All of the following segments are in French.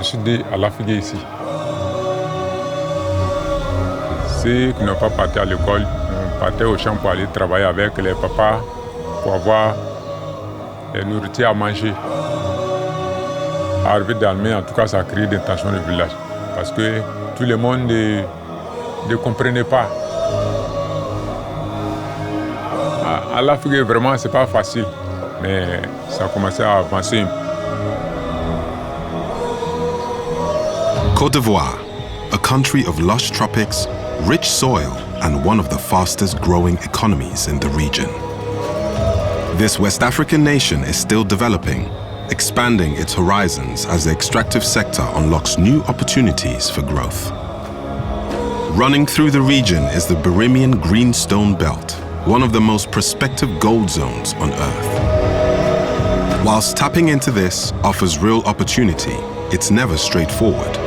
suis né à Lafigué ici. Ceux qui n'ont pas parti à l'école, on partait au champ pour aller travailler avec les papas pour avoir la nourriture à manger. Arrivé d'Allemagne, en tout cas, ça a créé des tensions dans le village. Parce que tout le monde ne comprenait pas. À Lafigué, vraiment, c'est pas facile. Mais ça a commencé à avancer. Côte d'Ivoire, a country of lush tropics, rich soil, and one of the fastest growing economies in the region. This West African nation is still developing, expanding its horizons as the extractive sector unlocks new opportunities for growth. Running through the region is the Birimian Greenstone Belt, one of the most prospective gold zones on Earth. Whilst tapping into this offers real opportunity, it's never straightforward.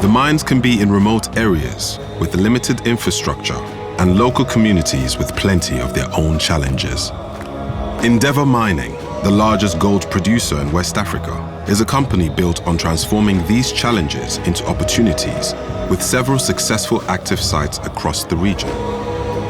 The mines can be in remote areas with limited infrastructure and local communities with plenty of their own challenges. Endeavour Mining, the largest gold producer in West Africa, is a company built on transforming these challenges into opportunities with several successful active sites across the region.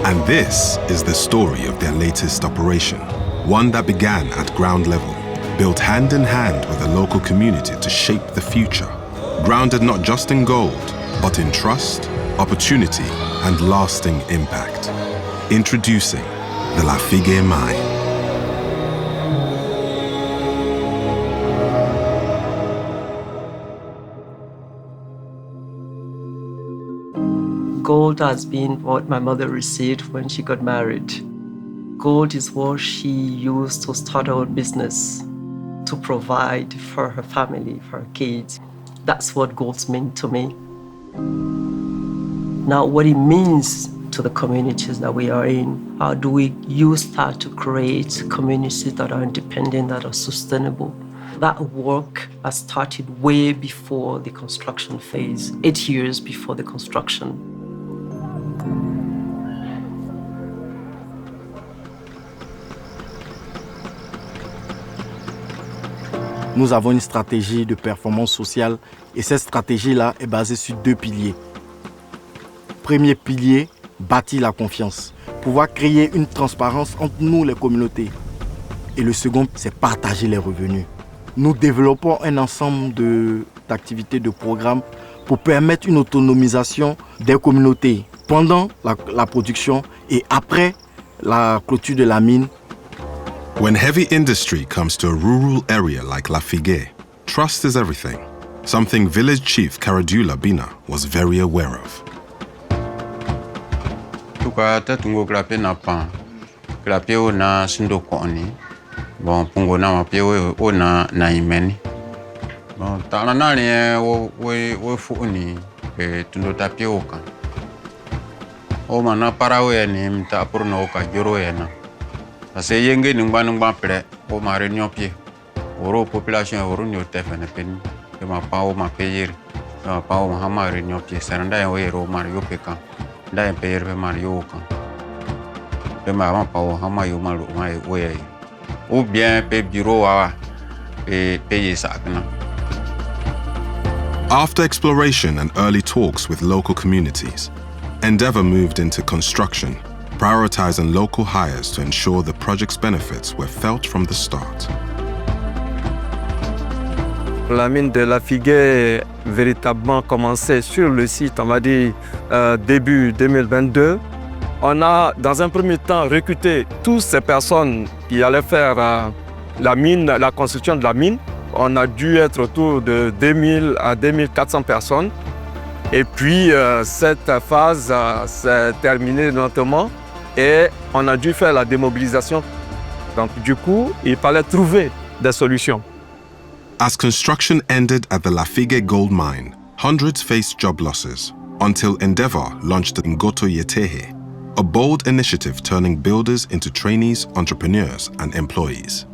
And this is the story of their latest operation, one that began at ground level, built hand in hand with the local community to shape the future, grounded not just in gold, but in trust, opportunity, and lasting impact. Introducing the Lafigué Mine. Gold has been what my mother received when she got married. Gold is what she used to start her business, to provide for her family, for her kids. That's what gold means to me. Now, what it means to the communities that we are in, how do we use that to create communities that are independent, that are sustainable? That work has started way before the construction phase, 8 years before the construction. Nous avons une stratégie de performance sociale et cette stratégie-là est basée sur 2 piliers. Premier pilier, bâtir la confiance, pouvoir créer une transparence entre nous les communautés. Et le second, c'est partager les revenus. Nous développons un ensemble d'activités, de programmes pour permettre une autonomisation des communautés pendant la production et après la clôture de la mine. When heavy industry comes to a rural area like Lafigué, trust is everything, something village chief Karadula Bina was very aware of. Tuka tatungo klape na pan, klape o na sindo koni, bon pungo na mapie o na imeni. Bon ta na ni we fu ni tundo tapie o kan. O mana para we ni mta pour no ka joro na. Parce que yenge nungba pre o ma réunion pied. Oro population oro ni o tefene pen. E ma pa o ma payer. Ma pa o ma réunion pied. Seranda o ero Mario pekan. Da payer pe Mario kan. E ma pa o ma yo ma o ye. Ou bien pe bureau wa payer ça kana. After exploration and early talks with local communities, Endeavour moved into construction, prioritizing local hires to ensure the project's benefits were felt from the start. La mine de Lafigué véritablement commencé sur le site, on va dire début 2022. On a dans un premier temps recruté toutes ces personnes qui allaient faire la mine, la construction de la mine. On a dû être autour de 2000 à 2400 personnes. Et puis cette phase s'est terminée lentement et on a dû faire la démobilisation. Donc du coup, il fallait trouver des solutions. As construction ended at the Lafigué gold mine, hundreds faced job losses until Endeavour launched Ngoto Yetehe, a bold initiative turning builders into trainees, entrepreneurs and employees.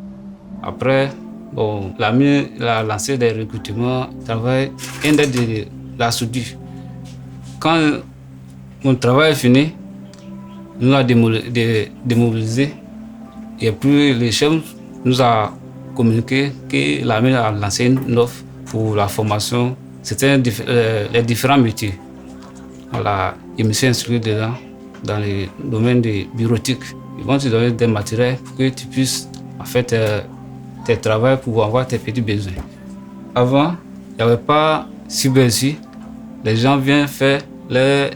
Après, bon, la mine a lancé des recrutements, travail de la soudure. Quand mon travail est fini, nous avons démobilisé et puis les chefs nous ont communiqué que la mine a lancé une offre pour la formation. C'était les différents métiers. Voilà, je me suis inscrit dedans, dans le domaine de bureautique. Ils vont te donner des matériels pour que tu puisses en fait tes travaux pour avoir tes petits besoins. Avant, il n'y avait pas si bien ici. Les gens viennent faire les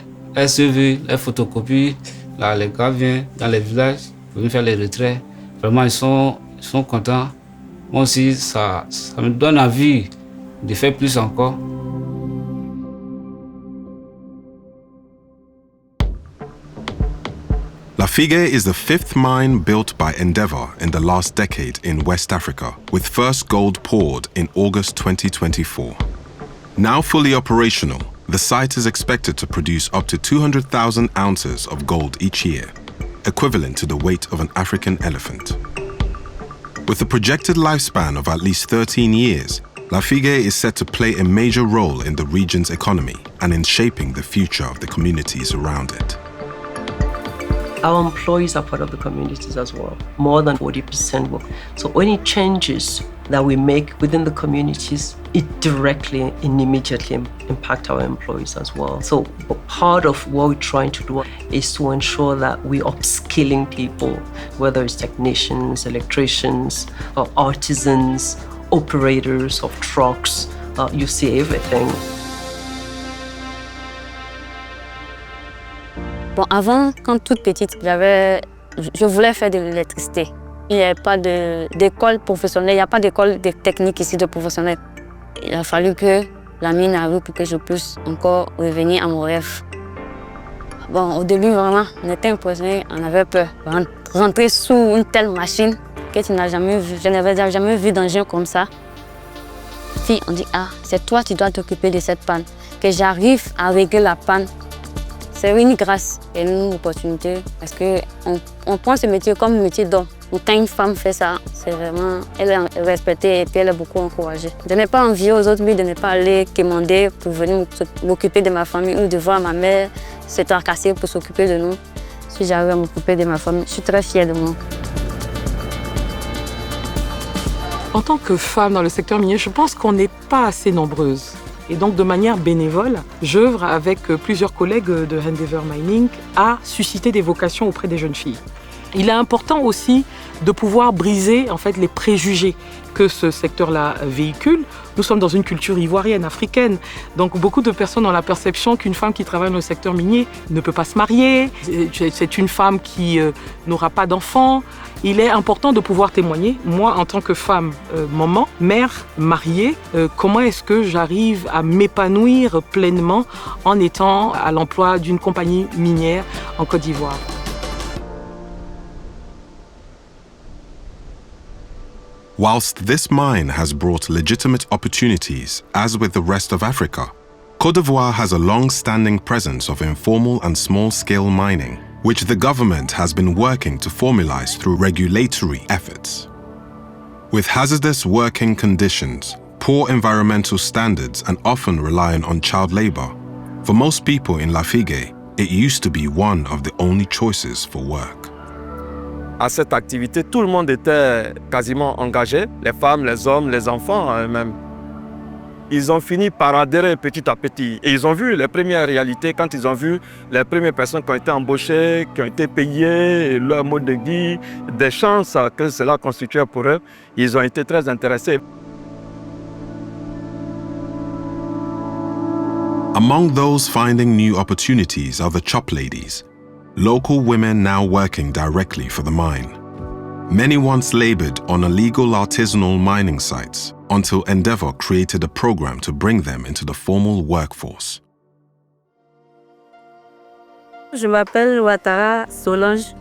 SEV, les photocopies. Là, les gars viennent dans les villages, viennent faire les retraits. Vraiment, ils sont contents. Moi aussi, ça me donne envie de faire plus encore. Lafigué is the fifth mine built by Endeavour in the last decade in West Africa, with first gold poured in August 2024. Now fully operational, the site is expected to produce up to 200,000 ounces of gold each year, equivalent to the weight of an African elephant. With a projected lifespan of at least 13 years, Lafigué is set to play a major role in the region's economy and in shaping the future of the communities around it. Our employees are part of the communities as well, more than 40% work. So any changes that we make within the communities, it directly and immediately impact our employees as well. So part of what we're trying to do is to ensure that we're upskilling people, whether it's technicians, electricians, or artisans, operators of trucks, you see everything. Bon, avant, quand toute petite, je voulais faire de l'électricité. Il n'y avait pas d'école professionnelle, il n'y a pas d'école technique ici de professionnel. Il a fallu que la mine arrive pour que je puisse encore revenir à mon rêve. Bon, au début, vraiment, on était impressionnés, on avait peur. Rentrer sous une telle machine que tu n'as jamais vu, je n'avais jamais vu d'engin comme ça. Puis on dit, ah, c'est toi qui dois t'occuper de cette panne. Que j'arrive à régler la panne. C'est une grâce et une opportunité parce qu'on prend ce métier comme un métier d'homme. Quand une femme fait ça, c'est vraiment, elle est respectée et puis elle est beaucoup encouragée. De ne pas envier aux autres, mais de ne pas aller quémander pour venir m'occuper de ma famille ou de voir ma mère se tracasser pour s'occuper de nous. Si j'arrive à m'occuper de ma famille, je suis très fière de moi. En tant que femme dans le secteur minier, je pense qu'on n'est pas assez nombreuses. Et donc, de manière bénévole, j'œuvre avec plusieurs collègues de Endeavour Mining à susciter des vocations auprès des jeunes filles. Il est important aussi de pouvoir briser en fait, les préjugés que ce secteur-là véhicule. Nous sommes dans une culture ivoirienne, africaine. Donc beaucoup de personnes ont la perception qu'une femme qui travaille dans le secteur minier ne peut pas se marier. C'est une femme qui n'aura pas d'enfants. Il est important de pouvoir témoigner, moi en tant que femme, maman, mère, mariée, comment est-ce que j'arrive à m'épanouir pleinement en étant à l'emploi d'une compagnie minière en Côte d'Ivoire. Whilst this mine has brought legitimate opportunities, as with the rest of Africa, Côte d'Ivoire has a long-standing presence of informal and small-scale mining, which the government has been working to formalize through regulatory efforts. With hazardous working conditions, poor environmental standards, and often relying on child labor, for most people in Lafigué, it used to be one of the only choices for work. À cette activité, tout le monde était quasiment engagé, les femmes, les hommes, les enfants eux-mêmes. Ils ont fini par adhérer petit à petit. Et ils ont vu les premières réalités, quand ils ont vu les premières personnes qui ont été embauchées, qui ont été payées, leur mode de vie, des chances que cela constituait pour eux, ils ont été très intéressés. Among those finding new opportunities are the chop ladies, local women now working directly for the mine. Many once labored on illegal artisanal mining sites until Endeavour created a program to bring them into the formal workforce. Je m'appelle Ouattara Solange.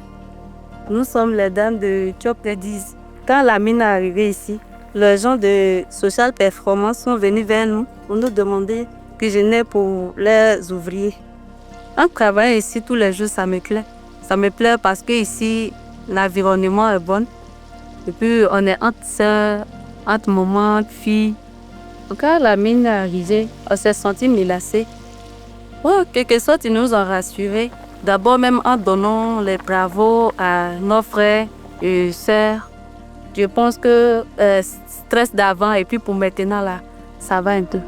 Nous sommes les dames de Chop Ladies. Quand la mine est arrivée ici, les gens de Social Performance sont venus vers nous pour nous demander que je n'ai pour les ouvriers. En travaillant ici tous les jours, ça me plaît. Ça me plaît parce qu'ici, l'environnement est bon. Et puis, on est entre sœurs, entre mamans, entre filles. Quand la mine est arrivée, on s'est senti menacés. En quelque sorte, ils nous ont rassurés. D'abord, même en donnant les bravos à nos frères et sœurs. Je pense que stress d'avant et puis pour maintenant, là, ça va un peu.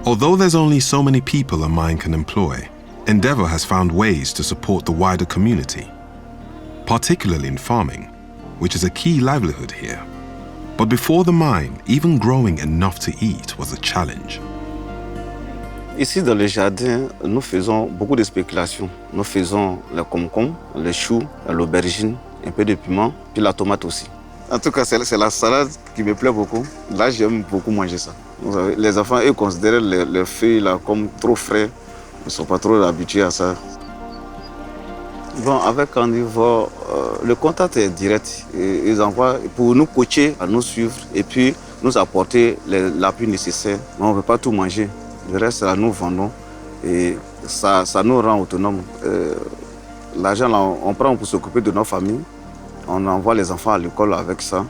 Although there's only so many people a mine can employ, Endeavour has found ways to support the wider community, particularly in farming, which is a key livelihood here. But before the mine, even growing enough to eat was a challenge. Ici, dans le jardin, nous faisons beaucoup de spéculations. Nous faisons les concombre, les choux, l'aubergine, un peu de piment, puis la tomate aussi. En tout cas, c'est la salade qui me plaît beaucoup. Là, j'aime beaucoup manger ça. Les enfants, eux, considèrent les feuilles là, comme trop frais. Ils ne sont pas trop habitués à ça. Bon, avec Handivore, le contact est direct. Ils envoient pour nous coacher, à nous suivre et puis nous apporter l'appui nécessaire. Mais on ne peut pas tout manger. Le reste, là, nous vendons et ça nous rend autonomes. L'argent, là, on prend pour s'occuper de nos familles. On envoie les enfants à l'école avec ça.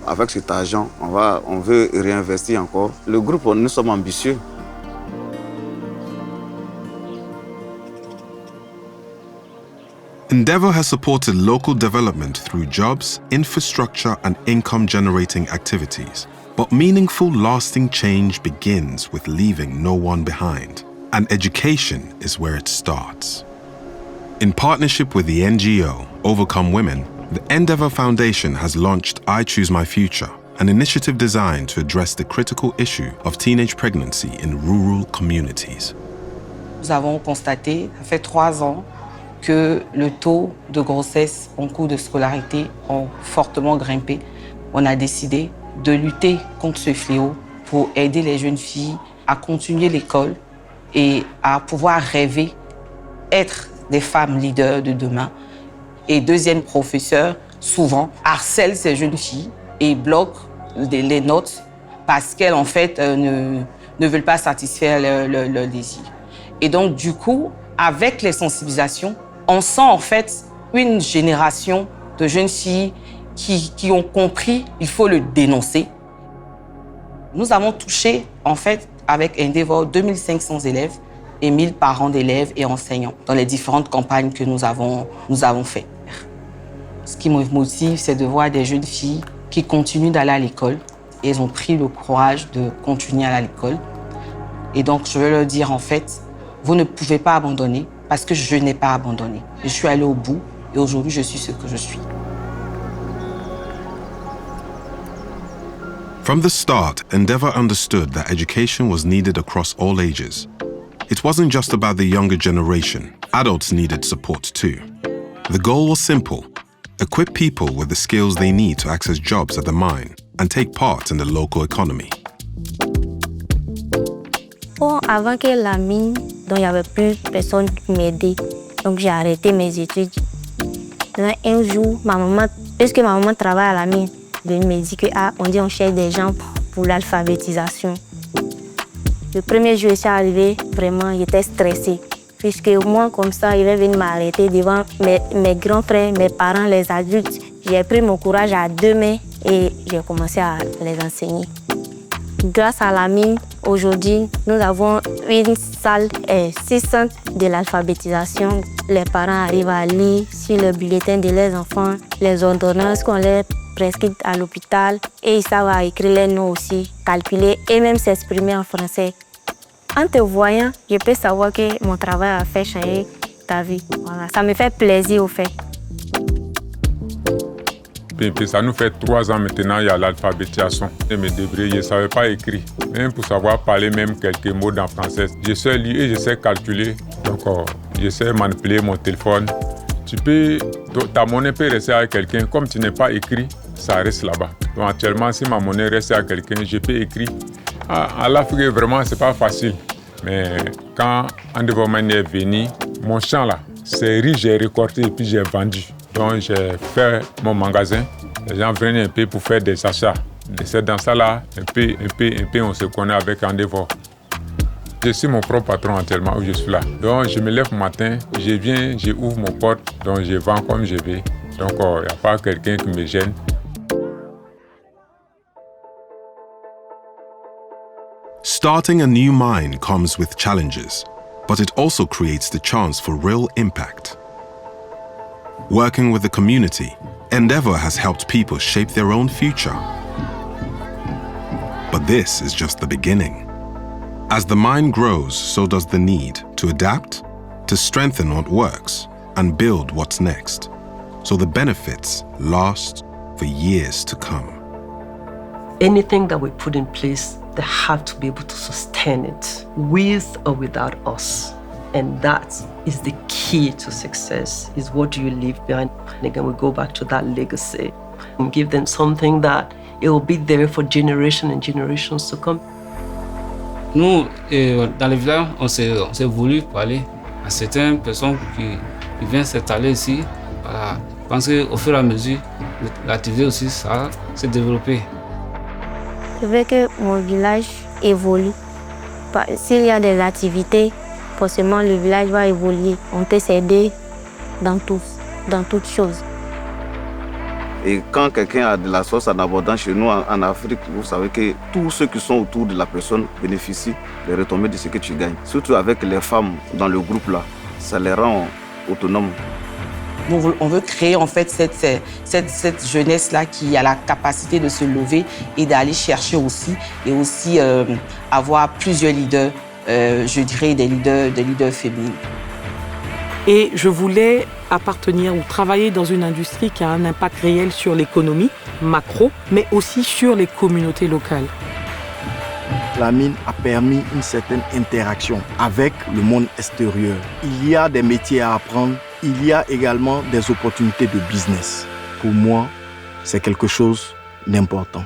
Avec cet argent, on veut réinvestir encore. Le groupe, nous sommes ambitieux. Endeavour has supported local development through jobs, infrastructure, and income-generating activities. But meaningful, lasting change begins with leaving no one behind. And education is where it starts. In partnership with the NGO Overcome Women, the Endeavour Foundation has launched I Choose My Future, an initiative designed to address the critical issue of teenage pregnancy in rural communities. Nous avons constaté, ça fait 3 ans, que le taux de grossesse en cours de scolarité ont fortement grimpé. On a décidé de lutter contre ce fléau pour aider les jeunes filles à continuer l'école et à pouvoir rêver, être des femmes leaders de demain. Et deuxième professeur, souvent, harcèle ces jeunes filles et bloque les notes parce qu'elles, en fait, ne veulent pas satisfaire leur désir. Et donc, du coup, avec les sensibilisations, on sent, en fait, une génération de jeunes filles qui ont compris qu'il faut le dénoncer. Nous avons touché, en fait, avec Endeavour, 2500 élèves et 1000 parents d'élèves et enseignants dans les différentes campagnes que nous avons faites. Ce qui me motive, c'est de voir des jeunes filles qui continuent d'aller à l'école. Et elles ont pris le courage de continuer à aller à l'école. Et donc, je veux leur dire, en fait, vous ne pouvez pas abandonner parce que je n'ai pas abandonné. Je suis allée au bout et aujourd'hui, je suis ce que je suis. From the start, Endeavour understood that education was needed across all ages. It wasn't just about the younger generation. Adults needed support too. The goal was simple: equip people with the skills they need to access jobs at the mine and take part in the local economy. Bon, avant que la mine, donc il n'y avait plus personne qui m'aidait. Donc j'ai arrêté mes études. Un jour, puisque ma maman travaille à la mine, elle me dit on cherche des gens pour l'alphabétisation. Le premier jour, je suis arrivée, vraiment, j'étais stressée. Puisque moi, comme ça, ils venaient m'arrêter devant mes grands frères, mes parents, les adultes. J'ai pris mon courage à 2 mains et j'ai commencé à les enseigner. Grâce à la mine, aujourd'hui, nous avons une salle et 6 centres de l'alphabétisation. Les parents arrivent à lire sur le bulletin de leurs enfants, les ordonnances qu'on leur prescrit à l'hôpital et ils savent écrire les noms aussi, calculer et même s'exprimer en français. En te voyant, je peux savoir que mon travail a fait changer ta vie. Voilà, ça me fait plaisir au fait. Puis ça nous fait 3 ans maintenant, il y a l'alphabétisation. Je me débrouille, je ne savais pas écrire. Même pour savoir parler même quelques mots en français. Je sais lire et je sais calculer. Donc, je sais manipuler mon téléphone. Ta monnaie peut rester à quelqu'un. Comme tu n'es pas écrit, ça reste là-bas. Donc, actuellement, si ma monnaie reste à quelqu'un, je peux écrire. À Lafigué, vraiment, ce n'est pas facile. Mais quand Endeavour est venu, mon champ là, c'est riche, j'ai récolté et puis j'ai vendu. Donc j'ai fait mon magasin. Les gens venaient un peu pour faire des achats. C'est dans ça là, un peu, on se connaît avec Endeavour. Je suis mon propre patron actuellement où je suis là. Donc je me lève le matin, je viens, j'ouvre mon porte, donc je vends comme je vais. Donc il n'y a pas quelqu'un qui me gêne. Starting a new mine comes with challenges, but it also creates the chance for real impact. Working with the community, Endeavour has helped people shape their own future. But this is just the beginning. As the mine grows, so does the need to adapt, to strengthen what works, and build what's next, so the benefits last for years to come. Anything that we put in place, they have to be able to sustain it, with or without us. And that is the key to success, is what do you leave behind? And again, we go back to that legacy and give them something that it will be there for generations and generations to come. Nous, dans le village, on s'est voulu parler à certaines personnes qui viennent s'installer ici. Voilà. Je pense qu'au fur et à mesure, l'activité aussi, ça s'est développé. Je veux que mon village évolue. S'il y a des activités, forcément le village va évoluer. On peut s'aider dans toutes choses. Et quand quelqu'un a de la source en abondance chez nous en Afrique, vous savez que tous ceux qui sont autour de la personne bénéficient des retombées de ce que tu gagnes. Surtout avec les femmes dans le groupe là, ça les rend autonomes. On veut créer en fait cette jeunesse-là qui a la capacité de se lever et d'aller chercher aussi, et aussi avoir plusieurs leaders, je dirais des leaders féminins. Et je voulais appartenir ou travailler dans une industrie qui a un impact réel sur l'économie macro, mais aussi sur les communautés locales. La mine a permis une certaine interaction avec le monde extérieur. Il y a des métiers à apprendre, il y a également des opportunités de business. Pour moi, c'est quelque chose d'important.